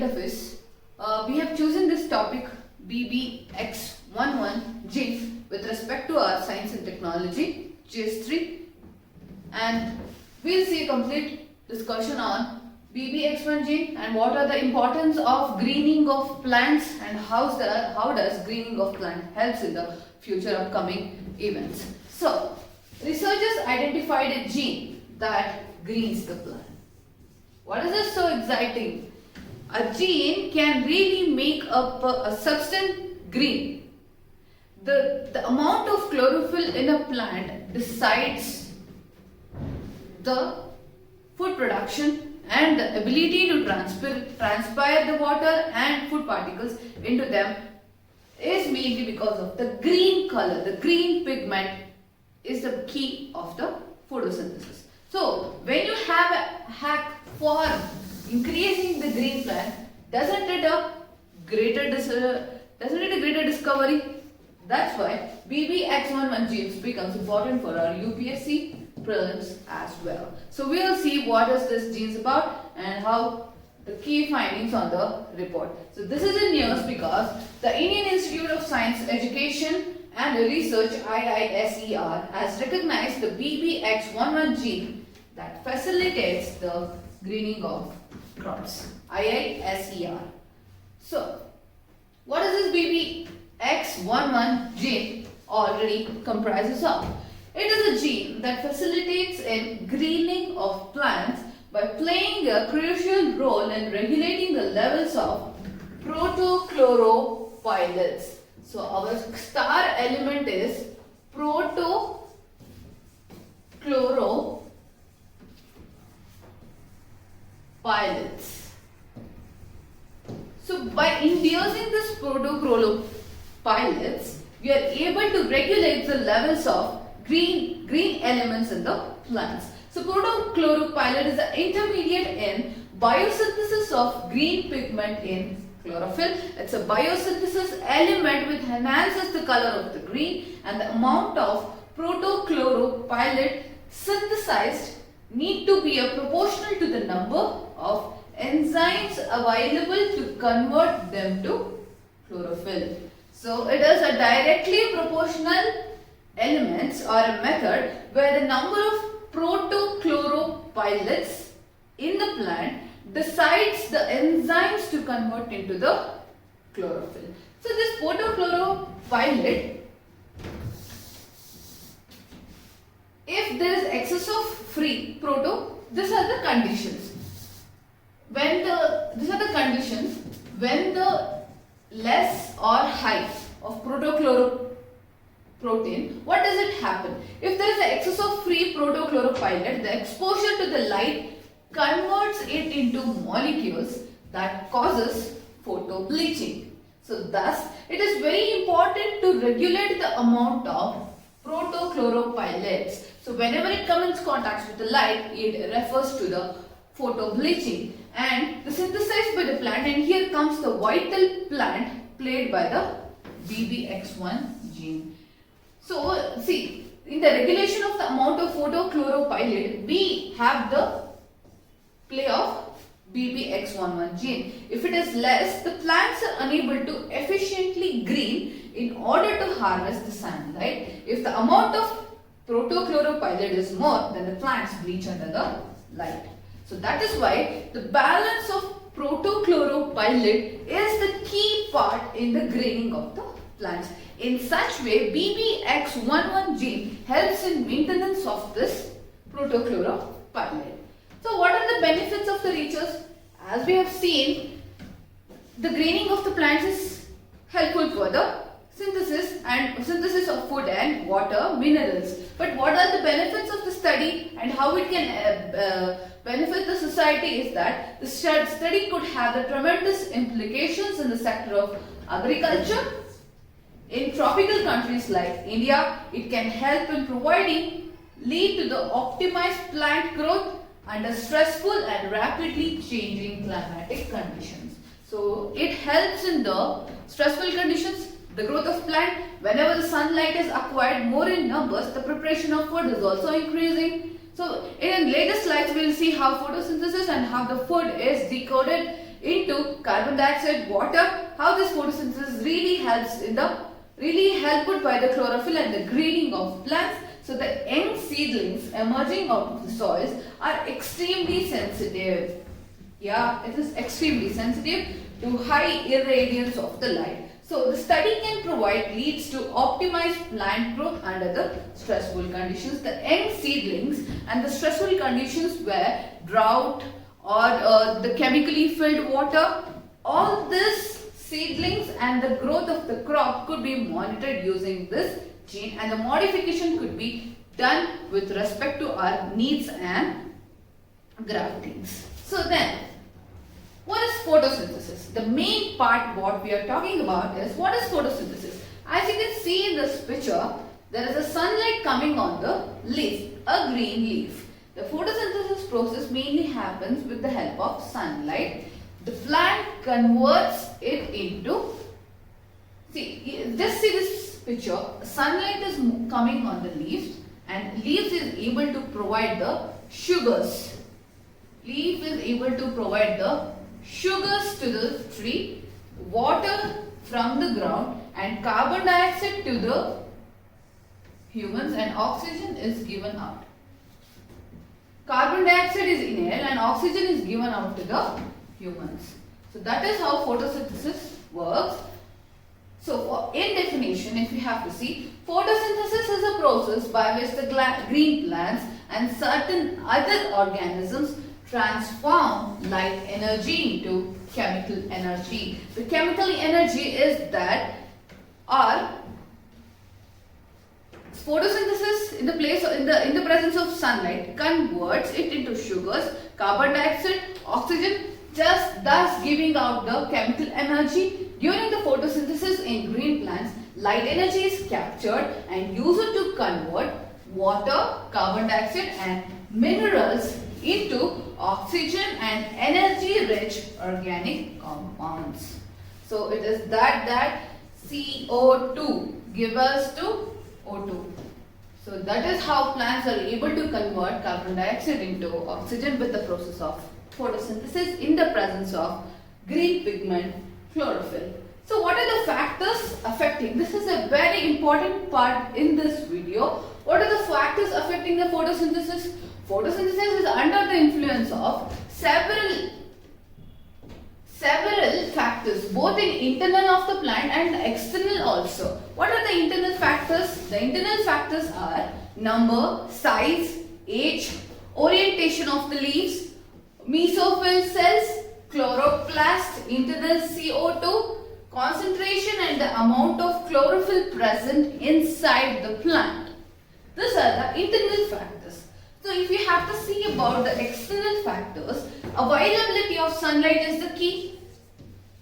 interface, we have chosen this topic BBX11 gene with respect to our science and technology GS3, and we'll see a complete discussion on BBX1 gene and what are the importance of greening of plants and how does greening of plant helps in the future upcoming events. So researchers identified a gene that greens the plant. What is this so exciting? A gene can really make a substance green. The amount of chlorophyll in a plant decides the food production and the ability to transpire the water and food particles into them is mainly because of the green color. The green pigment is the key of the photosynthesis. So when you have a hack for increasing the green plant, doesn't it a greater discovery? That's why BBX11 genes becomes important for our UPSC prelims as well. So we'll see what is this genes about and how the key findings on the report. So this is in news because the Indian Institute of Science Education and Research IISER has recognized the BBX11 gene that facilitates the greening of crops. IISER. So what is this BBX11 gene already comprises of? It is a gene that facilitates in greening of plants by playing a crucial role in regulating the levels of protochlorophyllates. So our star element is protochlorophyllates. So by inducing this protochlorophyllates, we are able to regulate the levels of green elements in the plants. So protochlorophyllate is the intermediate in biosynthesis of green pigment in chlorophyll. It's a biosynthesis element which enhances the color of the green, and the amount of protochlorophyllate synthesized need to be proportional to the number of enzymes available to convert them to chlorophyll. So it is a directly proportional elements or a method where the number of protochlorophyllates in the plant decides the enzymes to convert into the chlorophyll. So this protochlorophyllate, if there is excess of free these are the conditions. These are the conditions when the less or high of protein, what does it happen? If there is an excess of free protochlorophyllate, the exposure to the light converts it into molecules that causes photobleaching. So thus, it is very important to regulate the amount of protochlorophyllates. So whenever it comes in contact with the light, it refers to the photobleaching and the synthesis by the plant, and here comes the vital plant played by the BBX1 gene. So see, in the regulation of the amount of protochlorophyllate, we have the play of BBX11 gene. If it is less, the plants are unable to efficiently green in order to harness the sunlight. If the amount of protochlorophyllate is more, then the plants bleach under the light. So that is why the balance of protochlorophyllate is the key part in the greening of the plants. In such way, BBX11 gene helps in maintenance of this protochlorophyllate. So what are the benefits of the research? As we have seen, the greening of the plants is helpful for the synthesis of food and water minerals. But what are the benefits of the study and how it can benefit the society is that the study could have the tremendous implications in the sector of agriculture. In tropical countries like India, it can help in lead to the optimized plant growth under stressful and rapidly changing climatic conditions. So it helps in the stressful conditions, the growth of plant. Whenever the sunlight is acquired more in numbers, the preparation of food is also increasing. So in later slides, we will see how photosynthesis and how the food is decoded into carbon dioxide, water. How this photosynthesis really helps really helped by the chlorophyll and the greening of plants. So the young seedlings emerging out of the soils are extremely sensitive. Yeah, it is extremely sensitive to high irradiance of the light. So the study can provide leads to optimized plant growth under the stressful conditions. The young seedlings and the stressful conditions were drought or the chemically filled water. All this seedlings and the growth of the crop could be monitored using this gene, and the modification could be done with respect to our needs and gravities. So then, what is photosynthesis? The main part what we are talking about is what is photosynthesis. As you can see in this picture, there is a sunlight coming on the leaf, a green leaf. The photosynthesis process mainly happens with the help of sunlight. The plant converts it into, just see this picture, sunlight is coming on the leaves and leaves is able to provide the sugars. Leaf is able to provide the sugars to the tree, water from the ground and carbon dioxide to the humans, and oxygen is given out. Carbon dioxide is inhaled and oxygen is given out to the humans. So that is how photosynthesis works. So in definition, if we have to see, photosynthesis is a process by which the green plants and certain other organisms transform light energy into chemical energy. The chemical energy is that our photosynthesis in the presence of sunlight converts it into sugars, carbon dioxide, oxygen, just thus giving out the chemical energy. During the photosynthesis in green plants, light energy is captured and used to convert water, carbon dioxide and minerals into oxygen and energy-rich organic compounds. So it is that CO2 gives us to O2. So that is how plants are able to convert carbon dioxide into oxygen with the process of photosynthesis in the presence of green pigment chlorophyll. So what are the factors affecting? This is a very important part in this video. What are the factors affecting the photosynthesis? Photosynthesis is under the influence of several factors, both in internal of the plant and external also. What are the internal factors? The internal factors are number, size, age, orientation of the leaves, mesophyll cells, chloroplast, internal CO2, concentration and the amount of chlorophyll present inside the plant. These are the internal factors. So if we have to see about the external factors, availability of sunlight is the key.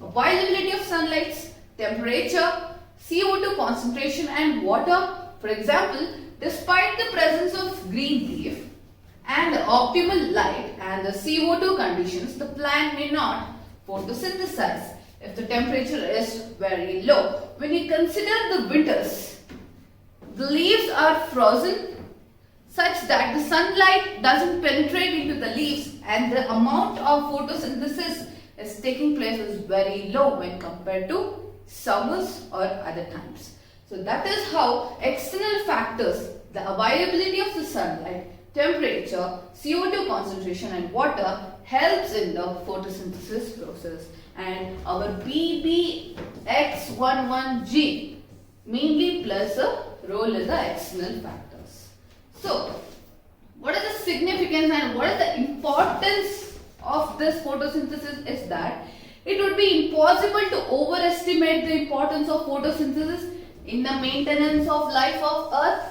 Availability of sunlight, temperature, CO2 concentration and water. For example, despite the presence of green leaf and the optimal light and the CO2 conditions, the plant may not photosynthesize if the temperature is very low. When you consider the winters, the leaves are frozen such that the sunlight doesn't penetrate into the leaves and the amount of photosynthesis is taking place is very low when compared to summers or other times. So that is how external factors, the availability of the sunlight, temperature, CO2 concentration and water helps in the photosynthesis process. And our BBX11G mainly plays a role in the external factors. So, what is the significance and what is the importance of this photosynthesis is that it would be impossible to overestimate the importance of photosynthesis in the maintenance of life of Earth.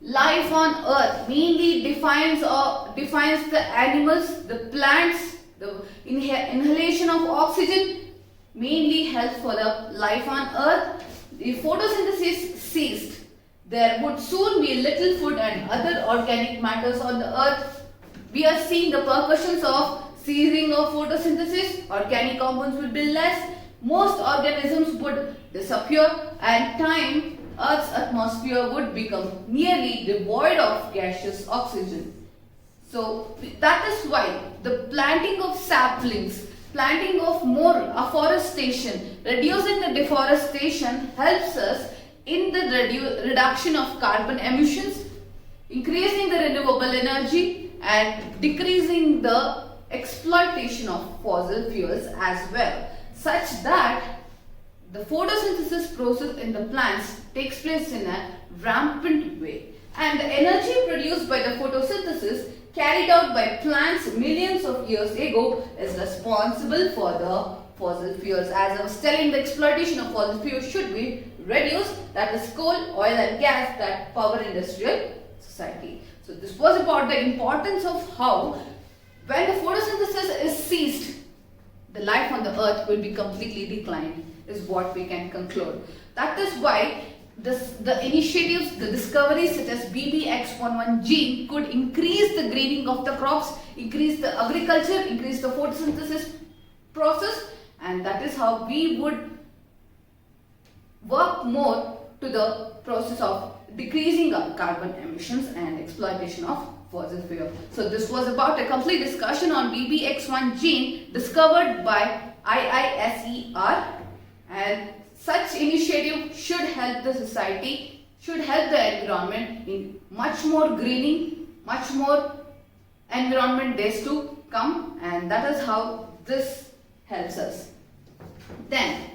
Life on Earth mainly defines the animals, the plants, the inhalation of oxygen mainly helps for the life on Earth. If photosynthesis ceased, there would soon be little food and other organic matters on the Earth. We are seeing the repercussions of ceasing of photosynthesis. Organic compounds will be less. Most organisms would disappear and time Earth's atmosphere would become nearly devoid of gaseous oxygen. So that is why the planting of saplings planting of more afforestation, reducing the deforestation helps us in the reduction of carbon emissions, increasing the renewable energy and decreasing the exploitation of fossil fuels as well, such that the photosynthesis process in the plants takes place in a rampant way, and the energy produced by the photosynthesis carried out by plants millions of years ago is responsible for the fossil fuels. As I was telling, the exploitation of fossil fuels should be reduced, that is coal, oil and gas, that power industrial society. So this was about the importance of how when the photosynthesis is ceased, the life on the earth will be completely declined, is what we can conclude. That is why the initiatives, the discoveries such as BBX11 gene could increase the greening of the crops, increase the agriculture, increase the photosynthesis process, and that is how we would work more to the process of decreasing our carbon emissions and exploitation of fossil fuel. So this was about a complete discussion on BBX1 gene discovered by IISER, and such initiative should help the society, should help the environment in much more greening, much more environment days to come, and that is how this helps us. Then,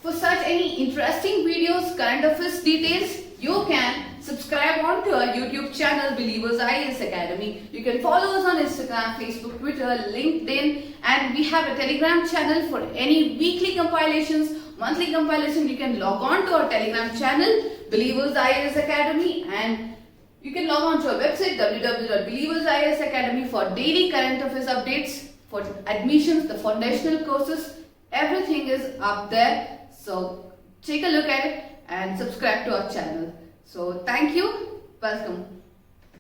for such any interesting videos, current affairs details, you can subscribe on to our YouTube channel Believers IAS Academy. You can follow us on Instagram, Facebook, Twitter, LinkedIn, and we have a Telegram channel for any weekly compilations, monthly compilation. You can log on to our Telegram channel Believers IAS Academy, and you can log on to our website www.believersiasacademy for daily current affairs updates, for admissions, the foundational courses. Everything is up there. So take a look at it and subscribe to our channel. So thank you. Welcome.